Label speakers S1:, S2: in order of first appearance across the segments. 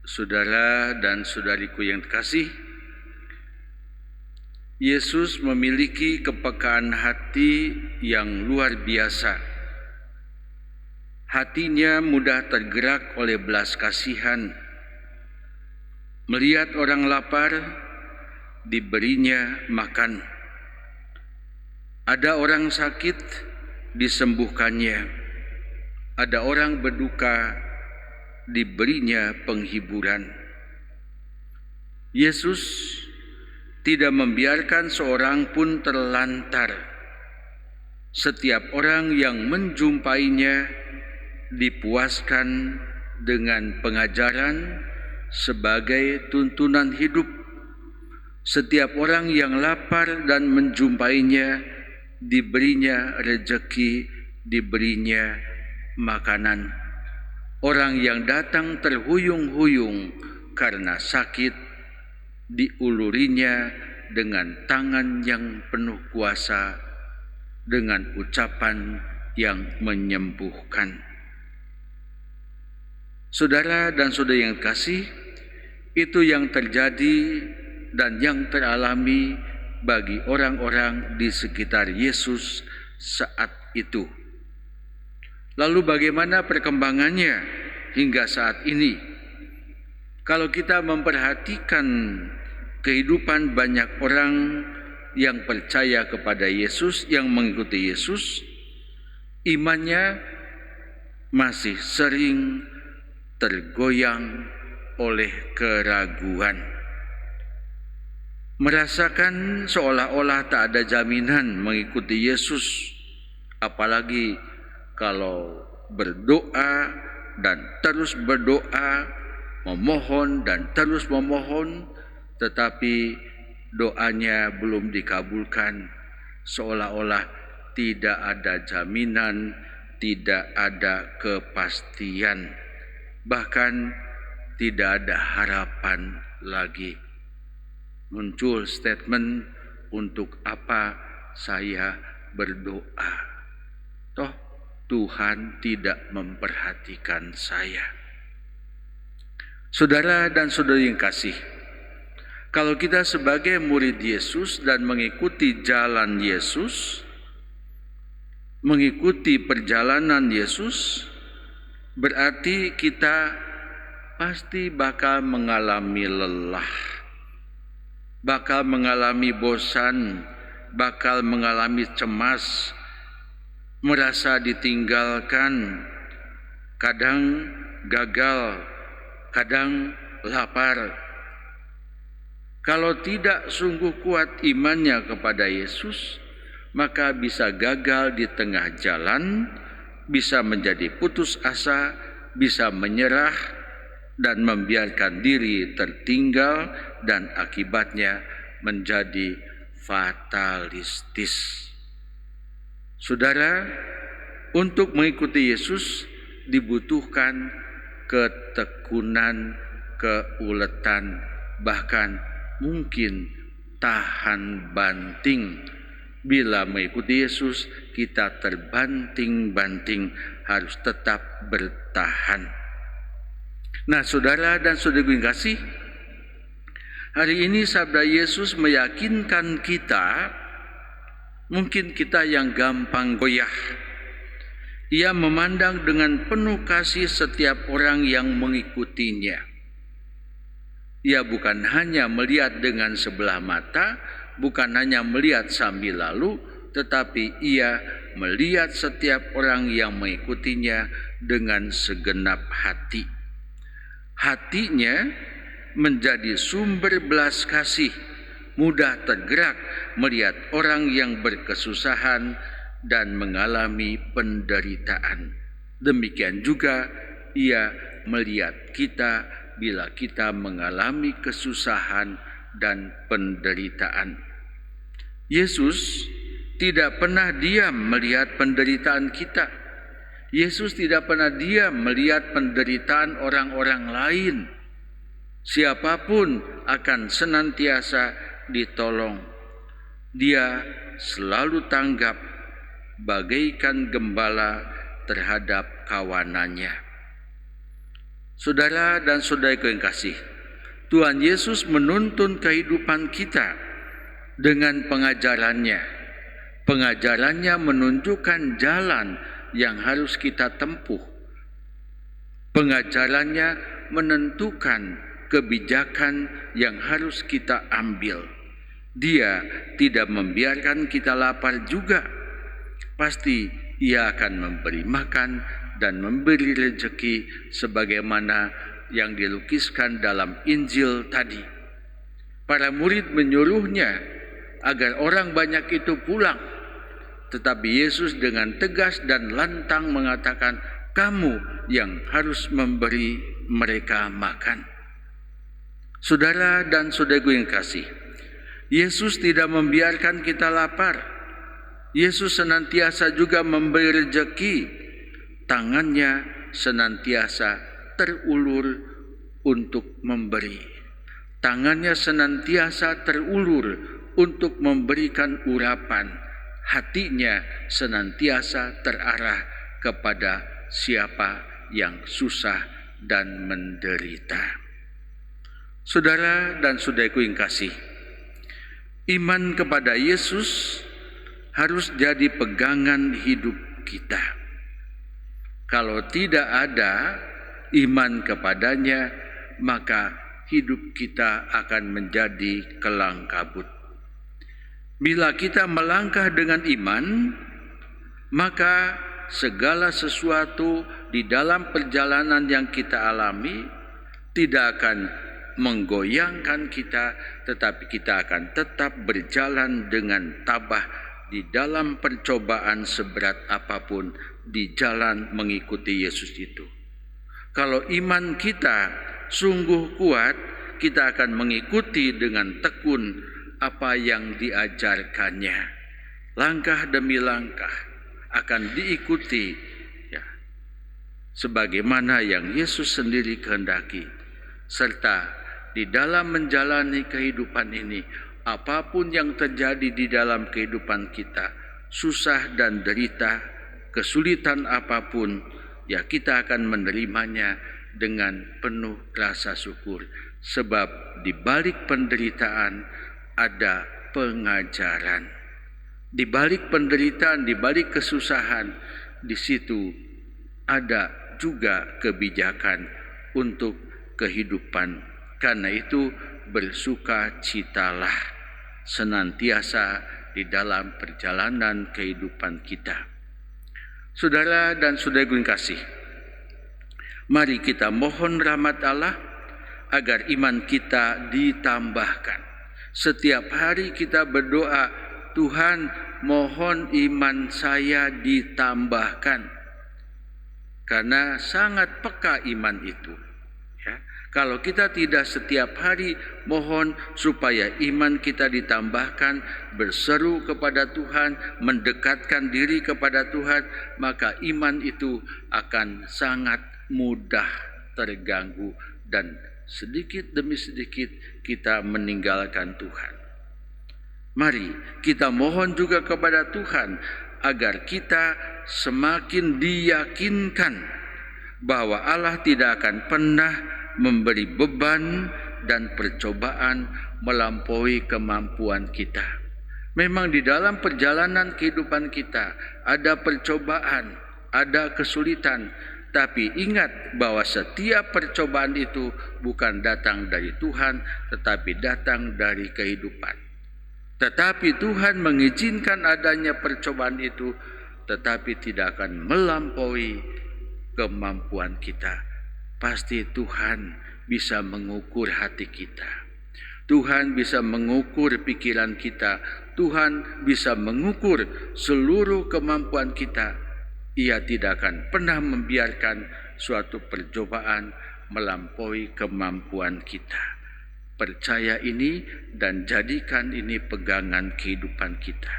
S1: Saudara dan saudariku yang terkasih, Yesus memiliki kepekaan hati yang luar biasa. Hatinya mudah tergerak oleh belas kasihan. Melihat orang lapar, diberinya makan. Ada orang sakit, disembuhkannya. Ada orang berduka, diberinya penghiburan. Yesus tidak membiarkan seorang pun terlantar. Setiap orang yang menjumpainya dipuaskan dengan pengajaran sebagai tuntunan hidup. Setiap orang yang lapar dan menjumpainya diberinya rezeki, diberinya makanan. Orang yang datang terhuyung-huyung karena sakit, diulurinya dengan tangan yang penuh kuasa, dengan ucapan yang menyembuhkan. Saudara dan saudari yang kasih, itu yang terjadi dan yang teralami bagi orang-orang di sekitar Yesus saat itu. Lalu bagaimana perkembangannya hingga saat ini? Kalau kita memperhatikan kehidupan banyak orang yang percaya kepada Yesus, yang mengikuti Yesus, imannya masih sering tergoyang oleh keraguan. Merasakan seolah-olah tak ada jaminan mengikuti Yesus, apalagi kalau berdoa dan terus berdoa, memohon dan terus memohon, tetapi doanya belum dikabulkan, seolah-olah tidak ada jaminan, tidak ada kepastian, bahkan tidak ada harapan lagi. Muncul statement, untuk apa saya berdoa? Toh Tuhan tidak memperhatikan saya. Saudara dan saudari yang kasih, kalau kita sebagai murid Yesus dan mengikuti jalan Yesus, mengikuti perjalanan Yesus, berarti kita pasti bakal mengalami lelah, bakal mengalami bosan, bakal mengalami cemas, merasa ditinggalkan, kadang gagal, kadang lapar. Kalau tidak sungguh kuat imannya kepada Yesus, maka bisa gagal di tengah jalan, bisa menjadi putus asa, bisa menyerah, dan membiarkan diri tertinggal, dan akibatnya menjadi fatalistis. Saudara, untuk mengikuti Yesus dibutuhkan ketekunan, keuletan, bahkan mungkin tahan banting. Bila mengikuti Yesus, kita terbanting-banting, harus tetap bertahan. Nah, saudara dan saudari yang kasih, hari ini sabda Yesus meyakinkan kita. Mungkin kita yang gampang goyah. Ia memandang dengan penuh kasih setiap orang yang mengikutinya. Ia bukan hanya melihat dengan sebelah mata, bukan hanya melihat sambil lalu, tetapi ia melihat setiap orang yang mengikutinya dengan segenap hati. Hatinya menjadi sumber belas kasih, mudah tergerak melihat orang yang berkesusahan dan mengalami penderitaan. Demikian juga ia melihat kita bila kita mengalami kesusahan dan penderitaan. Yesus tidak pernah diam melihat penderitaan kita. Yesus tidak pernah diam melihat penderitaan orang-orang lain. Siapapun akan senantiasa ditolong. Dia selalu tanggap bagaikan gembala terhadap kawanannya. Saudara dan saudaraku yang kasih, Tuhan Yesus menuntun kehidupan kita dengan pengajarannya. Pengajarannya menunjukkan jalan yang harus kita tempuh. Pengajarannya menentukan kebijakan yang harus kita ambil. Dia tidak membiarkan kita lapar juga. Pasti Ia akan memberi makan dan memberi rezeki sebagaimana yang dilukiskan dalam Injil tadi. Para murid menyuruhnya agar orang banyak itu pulang. Tetapi Yesus dengan tegas dan lantang mengatakan, kamu yang harus memberi mereka makan. Saudara dan saudaraku yang kasih, Yesus tidak membiarkan kita lapar. Yesus senantiasa juga memberi rezeki. Tangannya senantiasa terulur untuk memberi. Tangannya senantiasa terulur untuk memberikan urapan. Hatinya senantiasa terarah kepada siapa yang susah dan menderita. Saudara dan saudaraku yang kasih, iman kepada Yesus harus jadi pegangan hidup kita. Kalau tidak ada iman kepadanya, maka hidup kita akan menjadi kelang kabut. Bila kita melangkah dengan iman, maka segala sesuatu di dalam perjalanan yang kita alami tidak akan menggoyangkan kita, tetapi kita akan tetap berjalan dengan tabah di dalam percobaan seberat apapun di jalan mengikuti Yesus itu. Kalau iman kita sungguh kuat, kita akan mengikuti dengan tekun apa yang diajarkannya. Langkah demi langkah akan diikuti ya, sebagaimana yang Yesus sendiri kehendaki. Serta di dalam menjalani kehidupan ini, apapun yang terjadi di dalam kehidupan kita, susah dan derita, kesulitan apapun, ya kita akan menerimanya dengan penuh rasa syukur. Sebab di balik penderitaan ada pengajaran. Di balik penderitaan, di balik kesusahan, di situ ada juga kebijakan untuk kehidupan. Karena itu bersukacitalah senantiasa di dalam perjalanan kehidupan kita. Saudara dan saudaraku yang kasih, mari kita mohon rahmat Allah agar iman kita ditambahkan. Setiap hari kita berdoa, Tuhan mohon iman saya ditambahkan. Karena sangat peka iman itu. Ya. Kalau kita tidak setiap hari mohon supaya iman kita ditambahkan, berseru kepada Tuhan, mendekatkan diri kepada Tuhan, maka iman itu akan sangat mudah terganggu dan sedikit demi sedikit kita meninggalkan Tuhan. Mari kita mohon juga kepada Tuhan agar kita semakin diyakinkan bahwa Allah tidak akan pernah memberi beban dan percobaan melampaui kemampuan kita. Memang di dalam perjalanan kehidupan kita ada percobaan, ada kesulitan, tapi ingat bahwa setiap percobaan itu bukan datang dari Tuhan, tetapi datang dari kehidupan. Tetapi Tuhan mengizinkan adanya percobaan itu, tetapi tidak akan melampaui kemampuan kita. Pasti Tuhan bisa mengukur hati kita. Tuhan bisa mengukur pikiran kita. Tuhan bisa mengukur seluruh kemampuan kita. Ia tidak akan pernah membiarkan suatu percobaan melampaui kemampuan kita. Percaya ini dan jadikan ini pegangan kehidupan kita.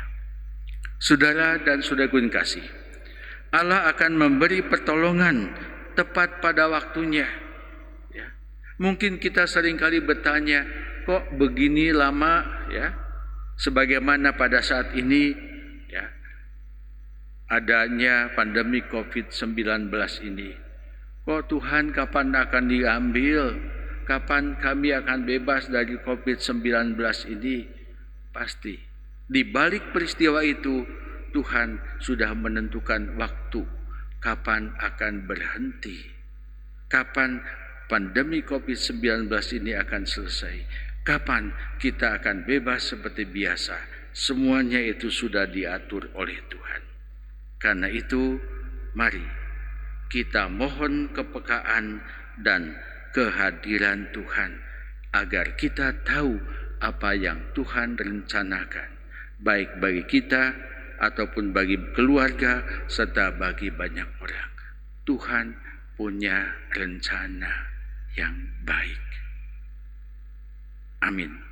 S1: Saudara dan saudaraku yang kasih, Allah akan memberi pertolongan tepat pada waktunya. Ya. Mungkin kita seringkali bertanya, kok begini lama ya? Sebagaimana pada saat ini ya, adanya pandemi COVID-19 ini. Oh Tuhan, kapan akan diambil? Kapan kami akan bebas dari COVID-19 ini? Pasti. Di balik peristiwa itu, Tuhan sudah menentukan waktu kapan akan berhenti. Kapan pandemi COVID-19 ini akan selesai. Kapan kita akan bebas seperti biasa. Semuanya itu sudah diatur oleh Tuhan. Karena itu, mari kita mohon kepekaan dan kehadiran Tuhan agar kita tahu apa yang Tuhan rencanakan, baik bagi kita ataupun bagi keluarga serta bagi banyak orang. Tuhan punya rencana yang baik. Amin.